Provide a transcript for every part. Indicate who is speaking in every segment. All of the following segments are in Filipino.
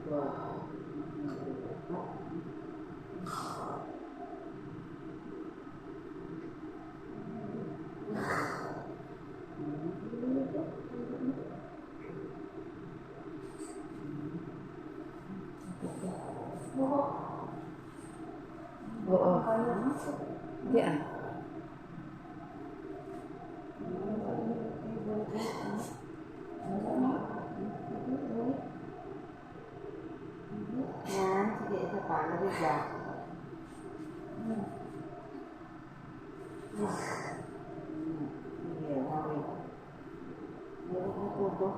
Speaker 1: Oo. Hindi ah.
Speaker 2: Yan, sige, isa pa. Lagi dyan. Sige, lagi. Meron kong puto.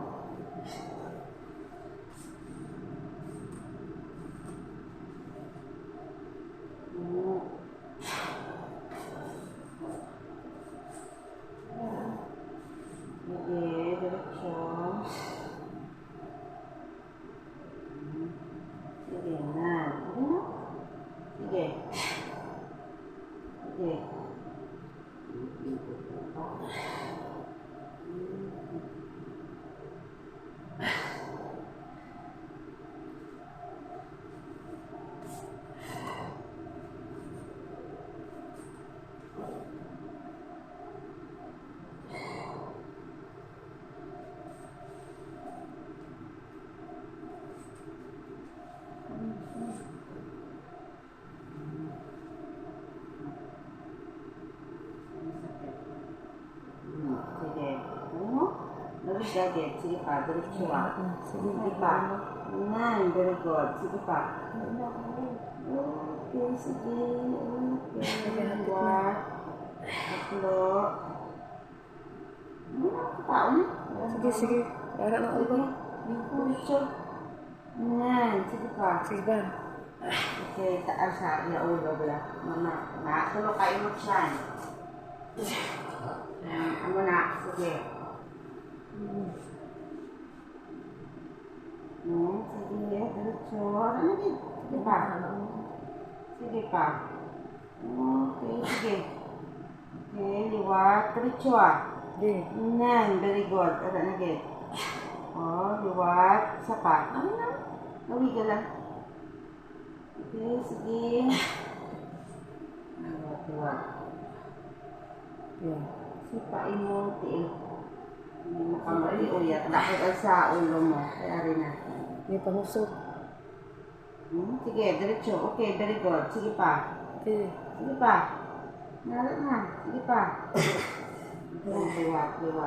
Speaker 2: Sige, diretso. Sige na. Sige. Sige. Sige. Ano? Nagagagit. Sige pa. Diretso ah. Sige pa. Yan. Very good. Sige pa. Okay. Sige. Okay. Dua. Tatlo. Ano na? Tao na?
Speaker 1: Sige, sige. Para ng ulo.
Speaker 2: Puso. Yan. Sige pa.
Speaker 1: Sige ba?
Speaker 2: Okay. Taas ha. Yung ulo ba? Mama. Tulog kayo mo siya. Ano na? Sige. Sige. Diretso. Ano din? Sige pa. Sige pa. Okay. Sige. Okay. Liwat. Diretso ah.
Speaker 1: Hindi.
Speaker 2: Nan. Very good. Ano na din? Oh, liwat. Isa pa. Ano na? Nawi ka lang. Okay. Sige. Liwat.
Speaker 1: Yan.
Speaker 2: Sipain mo, tiil. Hindi mo ka matiuyat. Nakita sa ulo mo. Kaya rin natin.
Speaker 1: May pangusok.
Speaker 2: Sige, diretso. Okay, very good. Sige pa.
Speaker 1: Okay.
Speaker 2: Sige pa. Nalat na. Sige pa. Liwat, liwat.